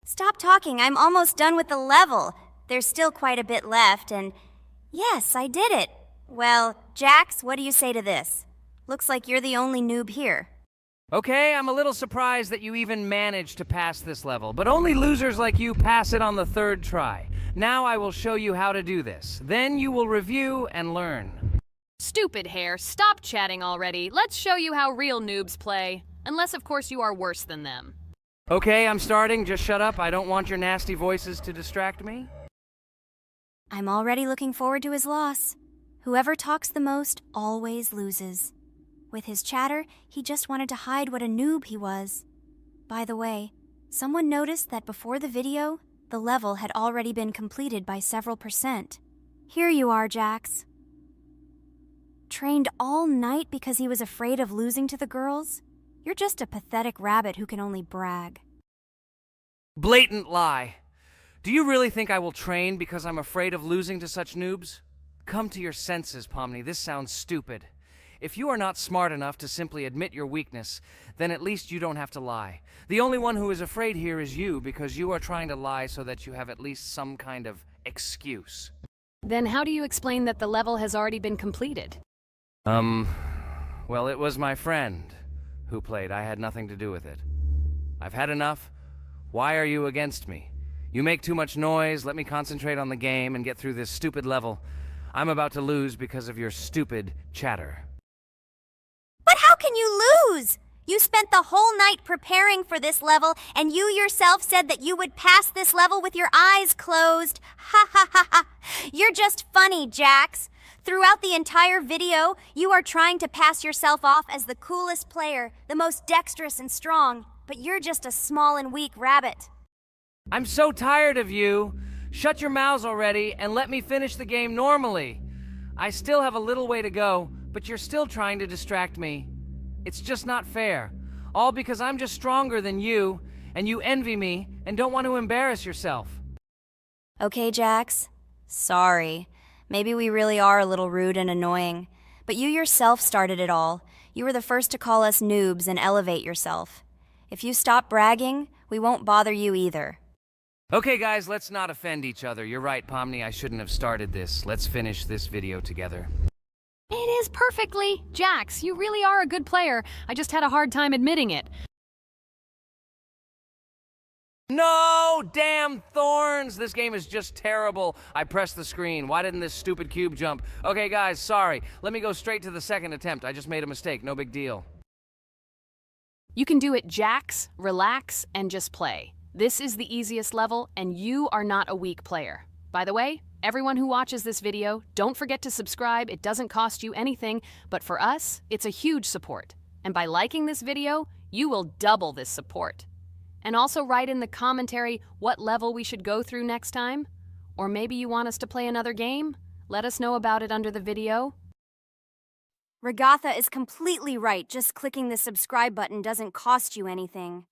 [SPEAKER 4] Stop talking. I'm almost done with the level. There's still quite a bit left, and yes, I did it. Well, Jax, what do you say to this? Looks like you're the only noob here.
[SPEAKER 3] Okay, I'm a little surprised that you even managed to pass this level, but only losers like you pass it on the third try. Now I will show you how to do this. Then you will review and learn.
[SPEAKER 2] Stupid hare, stop chatting already. Let's show you how real noobs play. Unless, of course, you are worse than them.
[SPEAKER 3] Okay, I'm starting. Just shut up. I don't want your nasty voices to distract me.
[SPEAKER 4] I'm already looking forward to his loss. Whoever talks the most always loses. With his chatter, he just wanted to hide what a noob he was. By the way, someone noticed that before the video, the level had already been completed by several %. Here you are, Jax. Trained all night because he was afraid of losing to the girls? You're just a pathetic rabbit who can only brag.
[SPEAKER 3] Blatant lie. Do you really think I will train because I'm afraid of losing to such noobs? Come to your senses, Pomni. This sounds stupid. If you are not smart enough to simply admit your weakness, then at least you don't have to lie. The only one who is afraid here is you, because you are trying to lie so that you have at least some kind of excuse.
[SPEAKER 2] Then how do you explain that the level has already been completed?
[SPEAKER 3] Well, it was my friend who played. I had nothing to do with it. I've had enough. Why are you against me? You make too much noise. Let me concentrate on the game and get through this stupid level. I'm about to lose because of your stupid chatter.
[SPEAKER 4] But how can you lose? You spent the whole night preparing for this level, and you yourself said that you would pass this level with your eyes closed. Ha ha ha ha. You're just funny, Jax. Throughout the entire video, you are trying to pass yourself off as the coolest player, the most dexterous and strong, but you're just a small and weak rabbit.
[SPEAKER 3] I'm so tired of you. Shut your mouths already and let me finish the game normally. I still have a little way to go, but you're still trying to distract me. It's just not fair. All because I'm just stronger than you, and you envy me and don't want to embarrass yourself.
[SPEAKER 4] Okay, Jax. Sorry. Maybe we really are a little rude and annoying. But you yourself started it all. You were the first to call us noobs and elevate yourself. If you stop bragging, we won't bother you either.
[SPEAKER 3] Okay, guys, let's not offend each other. You're right, Pomni, I shouldn't have started this. Let's finish this video together.
[SPEAKER 2] It is perfectly. Jax, you really are a good player. I just had a hard time admitting it.
[SPEAKER 3] No! Damn thorns! This game is just terrible. I pressed the screen. Why didn't this stupid cube jump? Okay, guys, sorry. Let me go straight to the second attempt. I just made a mistake. No big deal.
[SPEAKER 2] You can do it, Jax, relax, and just play. This is the easiest level, and you are not a weak player. By the way, everyone who watches this video, don't forget to subscribe. It doesn't cost you anything, but for us, it's a huge support. And by liking this video, you will double this support. And also write in the commentary what level we should go through next time. Or maybe you want us to play another game? Let us know about it under the video.
[SPEAKER 4] Regatha is completely right. Just clicking the subscribe button doesn't cost you anything.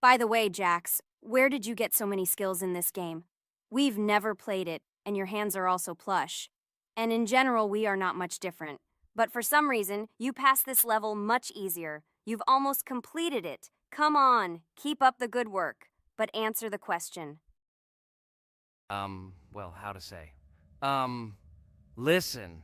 [SPEAKER 4] By the way, Jax, where did you get so many skills in this game? We've never played it, and your hands are also plush. And in general, we are not much different. But for some reason, you passed this level much easier. You've almost completed it. Come on, keep up the good work, but answer the question.
[SPEAKER 3] Well, how to say? Listen.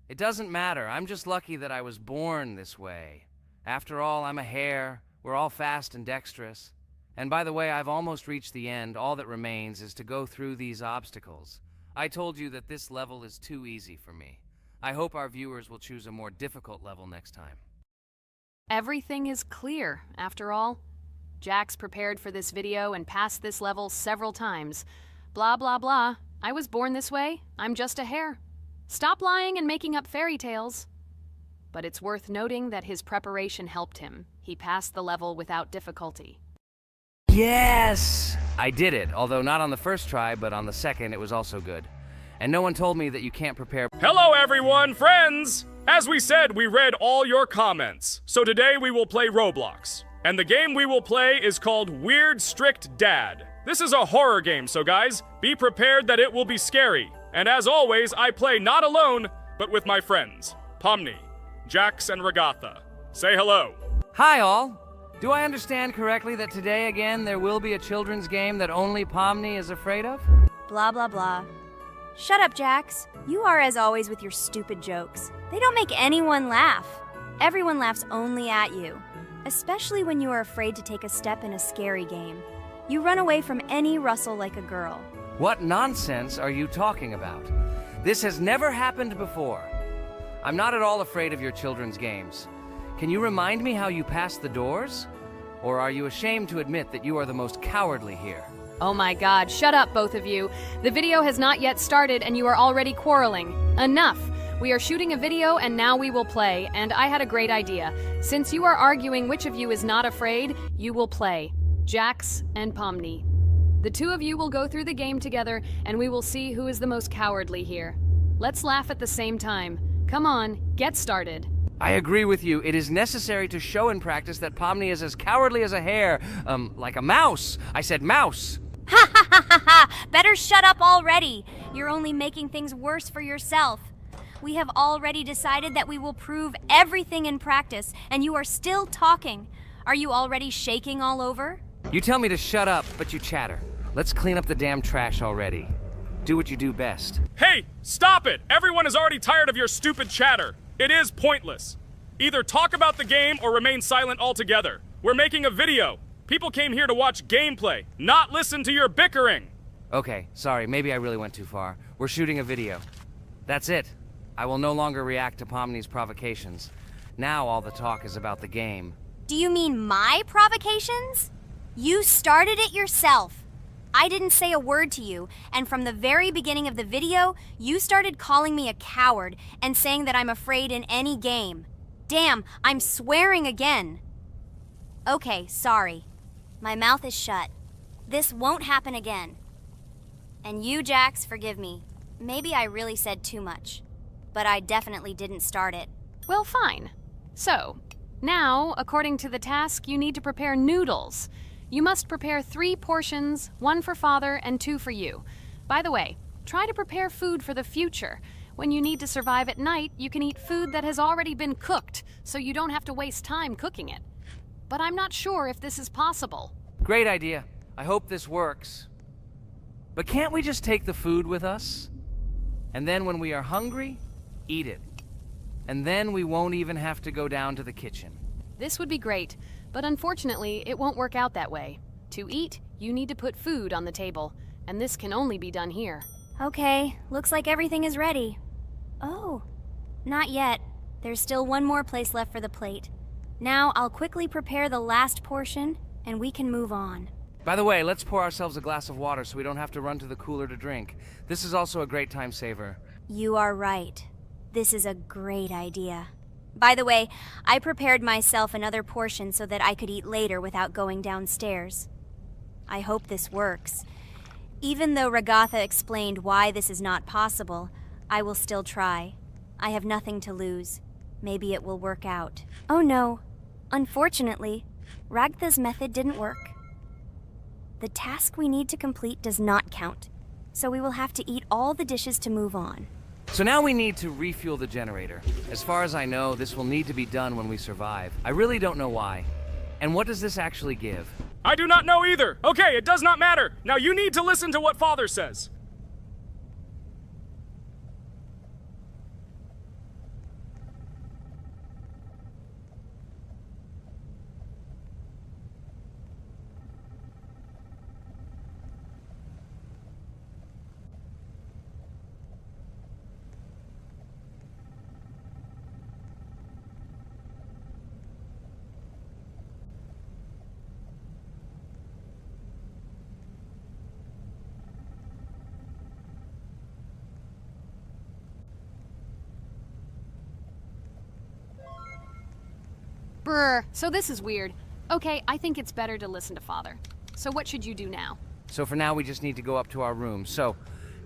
[SPEAKER 3] It doesn't matter. I'm just lucky that I was born this way. After all, I'm a hare. We're all fast and dexterous. And by the way, I've almost reached the end. All that remains is to go through these obstacles. I told you that this level is too easy for me. I hope our viewers will choose a more difficult level next time.
[SPEAKER 2] Everything is clear, after all. Jax prepared for this video and passed this level several times. Blah, blah, blah. I was born this way. I'm just a hare. Stop lying and making up fairy tales. But it's worth noting that his preparation helped him. He passed the level without difficulty.
[SPEAKER 3] Yes! I did it, although not on the first try, but on the second it was also good. And no one told me that you can't prepare.
[SPEAKER 1] Hello everyone, friends! As we said, we read all your comments. So today we will play Roblox. And the game we will play is called Weird Strict Dad. This is a horror game, so guys, be prepared that it will be scary. And as always, I play not alone, but with my friends, Pomni, Jax, and Regatha. Say hello.
[SPEAKER 3] Hi all! Do I understand correctly that today again there will be a children's game that only Pomni is afraid of?
[SPEAKER 4] Blah, blah, blah. Shut up, Jax. You are as always with your stupid jokes. They don't make anyone laugh. Everyone laughs only at you. Especially when you are afraid to take a step in a scary game. You run away from any rustle like a girl.
[SPEAKER 3] What nonsense are you talking about? This has never happened before. I'm not at all afraid of your children's games. Can you remind me how you passed the doors? Or are you ashamed to admit that you are the most cowardly here?
[SPEAKER 2] Oh my god, shut up, both of you. The video has not yet started and you are already quarreling. Enough! We are shooting a video and now we will play, and I had a great idea. Since you are arguing which of you is not afraid, you will play. Jax and Pomni. The two of you will go through the game together and we will see who is the most cowardly here. Let's laugh at the same time. Come on, get started.
[SPEAKER 3] I agree with you. It is necessary to show in practice that Pomni is as cowardly as a hare. Like a mouse. I said mouse.
[SPEAKER 4] Ha ha ha ha ha! Better shut up already. You're only making things worse for yourself. We have already decided that we will prove everything in practice, and you are still talking. Are you already shaking all over?
[SPEAKER 3] You tell me to shut up, but you chatter. Let's clean up the damn trash already. Do what you do best.
[SPEAKER 1] Hey, stop it! Everyone is already tired of your stupid chatter. It is pointless. Either talk about the game or remain silent altogether. We're making a video. People came here to watch gameplay, not listen to your bickering.
[SPEAKER 3] Okay, sorry, maybe I really went too far. We're shooting a video. That's it. I will no longer react to Pomni's provocations. Now all the talk is about the game.
[SPEAKER 4] Do you mean my provocations? You started it yourself. I didn't say a word to you, and from the very beginning of the video, you started calling me a coward and saying that I'm afraid in any game. Damn, I'm swearing again. Okay, sorry. My mouth is shut. This won't happen again. And you, Jax, forgive me. Maybe I really said too much, but I definitely didn't start it.
[SPEAKER 2] Well, fine. So, now, according to the task, you need to prepare noodles. You must prepare 3 portions, 1 for Father and 2 for you. By the way, try to prepare food for the future. When you need to survive at night, you can eat food that has already been cooked, so you don't have to waste time cooking it. But I'm not sure if this is possible.
[SPEAKER 3] Great idea. I hope this works. But can't we just take the food with us? And then when we are hungry, eat it. And then we won't even have to go down to the kitchen.
[SPEAKER 2] This would be great, but unfortunately, it won't work out that way. To eat, you need to put food on the table, and this can only be done here.
[SPEAKER 4] Okay, looks like everything is ready. Oh, not yet. There's still one more place left for the plate. Now I'll quickly prepare the last portion, and we can move on.
[SPEAKER 3] By the way, let's pour ourselves a glass of water so we don't have to run to the cooler to drink. This is also a great time saver.
[SPEAKER 4] You are right. This is a great idea. By the way, I prepared myself another portion so that I could eat later without going downstairs. I hope this works. Even though Ragatha explained why this is not possible, I will still try. I have nothing to lose. Maybe it will work out. Oh no. Unfortunately, Ragatha's method didn't work. The task we need to complete does not count, so we will have to eat all the dishes to move on.
[SPEAKER 3] So now we need to refuel the generator. As far as I know, this will need to be done when we survive. I really don't know why. And what does this actually give?
[SPEAKER 1] I do not know either. Okay, it does not matter. Now you need to listen to what Father says.
[SPEAKER 2] Brr, so this is weird. Okay, I think it's better to listen to Father. So what should you do now?
[SPEAKER 3] So for now, we just need to go up to our room. So,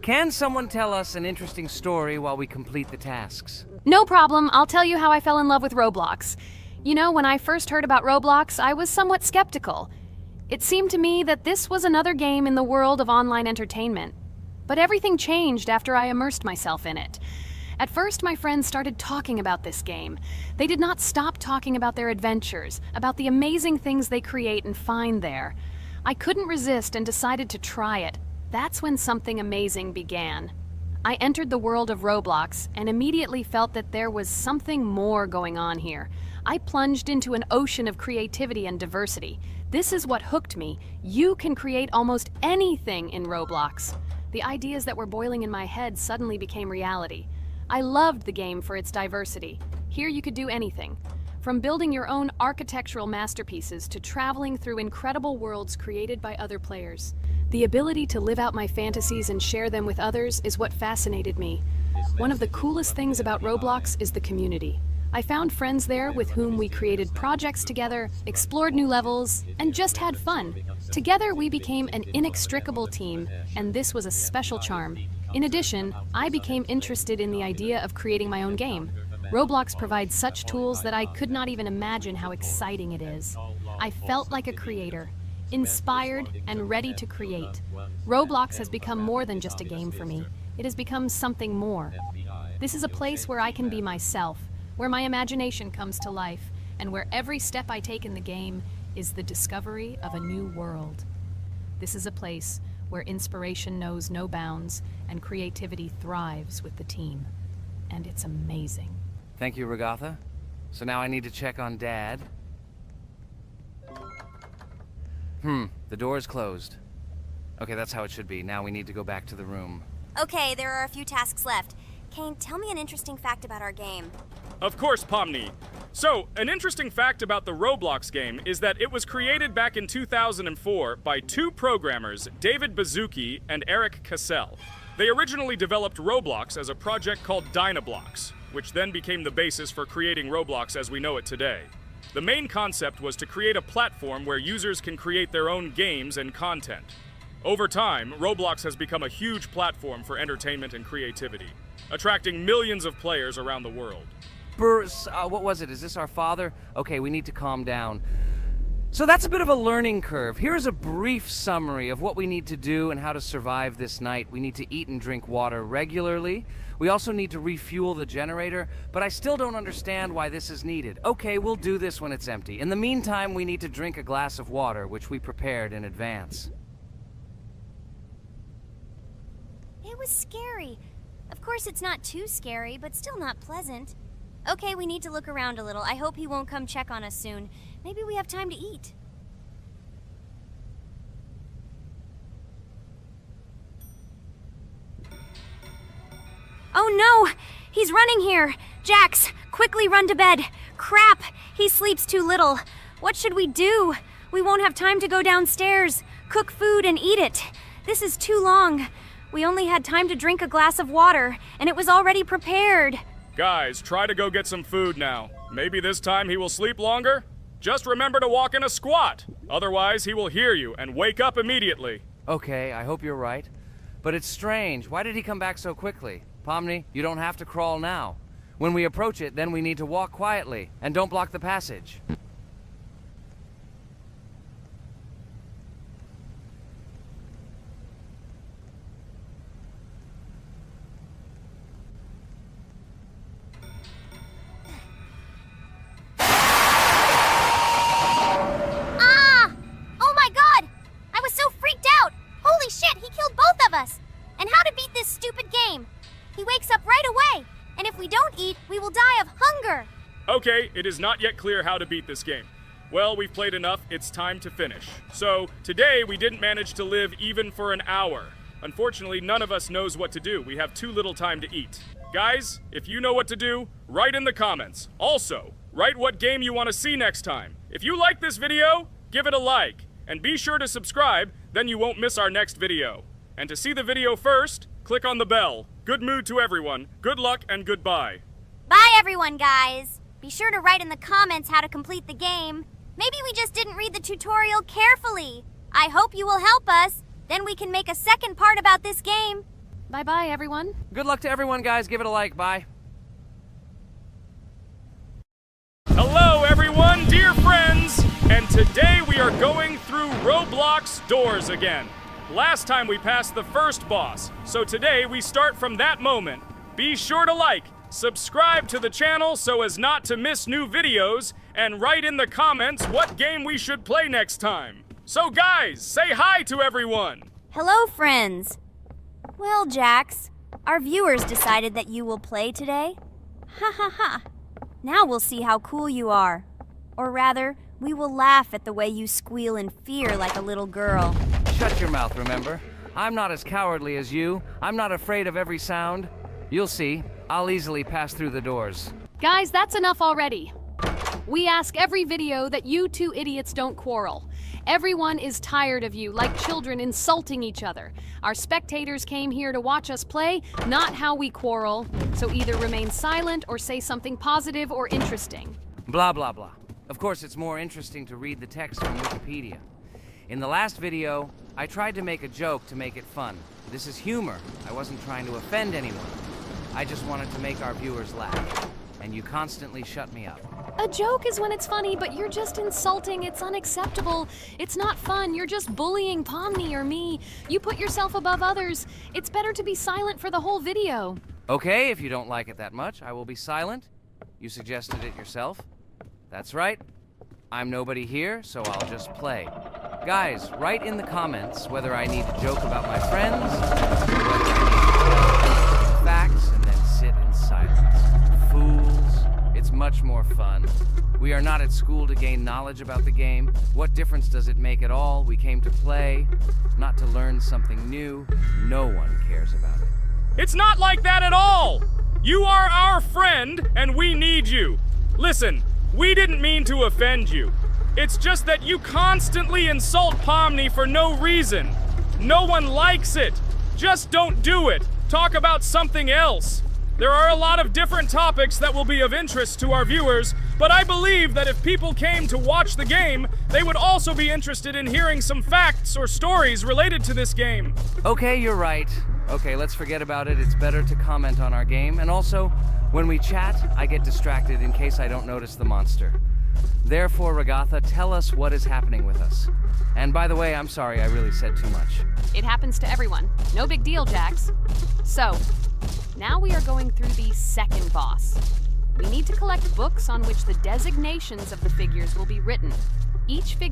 [SPEAKER 3] can someone tell us an interesting story while we complete the tasks?
[SPEAKER 2] No problem, I'll tell you how I fell in love with Roblox. You know, when I first heard about Roblox, I was somewhat skeptical. It seemed to me that this was another game in the world of online entertainment. But everything changed after I immersed myself in it. At first, my friends started talking about this game. They did not stop talking about their adventures, about the amazing things they create and find there. I couldn't resist and decided to try it. That's when something amazing began. I entered the world of Roblox and immediately felt that there was something more going on here. I plunged into an ocean of creativity and diversity. This is what hooked me. You can create almost anything in Roblox. The ideas that were boiling in my head suddenly became reality. I loved the game for its diversity. Here you could do anything, from building your own architectural masterpieces to traveling through incredible worlds created by other players. The ability to live out my fantasies and share them with others is what fascinated me. One of the coolest things about Roblox is the community. I found friends there with whom we created projects together, explored new levels, and just had fun. Together we became an inextricable team, and this was a special charm. In addition, I became interested in the idea of creating my own game. Roblox provides such tools that I could not even imagine how exciting it is. I felt like a creator, inspired and ready to create. Roblox has become more than just a game for me. It has become something more. This is a place where I can be myself, where my imagination comes to life, and where every step I take in the game is the discovery of a new world. This is a place where inspiration knows no bounds and creativity thrives with the team. And it's amazing.
[SPEAKER 3] Thank you, Ragatha. So now I need to check on Dad. The door is closed. Okay, that's how it should be. Now we need to go back to the room.
[SPEAKER 4] Okay, there are a few tasks left. Kane, tell me an interesting fact about our game.
[SPEAKER 1] Of course, Pomni. So, an interesting fact about the Roblox game is that it was created back in 2004 by two programmers, David Baszucki and Eric Cassell. They originally developed Roblox as a project called Dynablocks, which then became the basis for creating Roblox as we know it today. The main concept was to create a platform where users can create their own games and content. Over time, Roblox has become a huge platform for entertainment and creativity, attracting millions of players around the world.
[SPEAKER 3] Bruce, what was it? Is this our father? Okay, we need to calm down. So that's a bit of a learning curve. Here's a brief summary of what we need to do and how to survive this night. We need to eat and drink water regularly. We also need to refuel the generator, but I still don't understand why this is needed. Okay, we'll do this when it's empty. In the meantime, we need to drink a glass of water, which we prepared in advance.
[SPEAKER 4] It was scary. Of course, it's not too scary, but still not pleasant. Okay, we need to look around a little. I hope he won't come check on us soon. Maybe we have time to eat. Oh no! He's running here! Jax, quickly run to bed! Crap! He sleeps too little. What should we do? We won't have time to go downstairs, cook food, and eat it. This is too long. We only had time to drink a glass of water, and it was already prepared.
[SPEAKER 1] Guys, try to go get some food now. Maybe this time he will sleep longer? Just remember to walk in a squat. Otherwise, he will hear you and wake up immediately.
[SPEAKER 3] Okay, I hope you're right. But it's strange. Why did he come back so quickly? Pomni, you don't have to crawl now. When we approach it, then we need to walk quietly. And don't block the passage.
[SPEAKER 4] And how to beat this stupid game. He wakes up right away, and if we don't eat, we will die of hunger.
[SPEAKER 1] Okay, it is not yet clear how to beat this game. Well, we've played enough, it's time to finish. So, today we didn't manage to live even for an hour. Unfortunately, none of us knows what to do. We have too little time to eat. Guys, if you know what to do, write in the comments. Also, write what game you want to see next time. If you like this video, give it a like. And be sure to subscribe, then you won't miss our next video. And to see the video first, click on the bell. Good mood to everyone. Good luck and goodbye.
[SPEAKER 4] Bye everyone, guys. Be sure to write in the comments how to complete the game. Maybe we just didn't read the tutorial carefully. I hope you will help us. Then we can make a second part about this game.
[SPEAKER 2] Bye-bye, everyone.
[SPEAKER 3] Good luck to everyone, guys. Give it a like. Bye.
[SPEAKER 1] Hello, everyone, dear friends. And today we are going through Roblox doors again. Last time we passed the first boss, so today we start from that moment. Be sure to like, subscribe to the channel so as not to miss new videos, and write in the comments what game we should play next time. So guys, say hi to everyone!
[SPEAKER 4] Hello, friends. Well, Jax, our viewers decided that you will play today. Ha ha ha. Now we'll see how cool you are. Or rather, we will laugh at the way you squeal in fear like a little girl.
[SPEAKER 3] Shut your mouth, remember? I'm not as cowardly as you. I'm not afraid of every sound. You'll see. I'll easily pass through the doors.
[SPEAKER 2] Guys, that's enough already. We ask every video that you two idiots don't quarrel. Everyone is tired of you, like children insulting each other. Our spectators came here to watch us play, not how we quarrel. So either remain silent or say something positive or interesting.
[SPEAKER 3] Blah, blah, blah. Of course, it's more interesting to read the text from Wikipedia. In the last video, I tried to make a joke to make it fun. This is humor. I wasn't trying to offend anyone. I just wanted to make our viewers laugh. And you constantly shut me up.
[SPEAKER 2] A joke is when it's funny, but you're just insulting. It's unacceptable. It's not fun. You're just bullying Pomni or me. You put yourself above others. It's better to be silent for the whole video.
[SPEAKER 3] Okay, if you don't like it that much, I will be silent. You suggested it yourself. That's right. I'm nobody here, so I'll just play. Guys, write in the comments whether I need to joke about my friends, or whether I need to facts and then sit in silence. Fools. It's much more fun. We are not at school to gain knowledge about the game. What difference does it make at all? We came to play, not to learn something new. No one cares about it.
[SPEAKER 1] It's not like that at all! You are our friend, and we need you. Listen, we didn't mean to offend you. It's just that you constantly insult Pomni for no reason. No one likes it. Just don't do it. Talk about something else. There are a lot of different topics that will be of interest to our viewers, but I believe that if people came to watch the game, they would also be interested in hearing some facts or stories related to this game.
[SPEAKER 3] Okay, you're right. Okay, let's forget about it. It's better to comment on our game. And also, when we chat, I get distracted in case I don't notice the monster. Therefore, Ragatha, tell us what is happening with us. And by the way, I'm sorry, I really said too much.
[SPEAKER 2] It happens to everyone. No big deal, Jax. So, now we are going through the second boss. We need to collect books on which the designations of the figures will be written. Each figure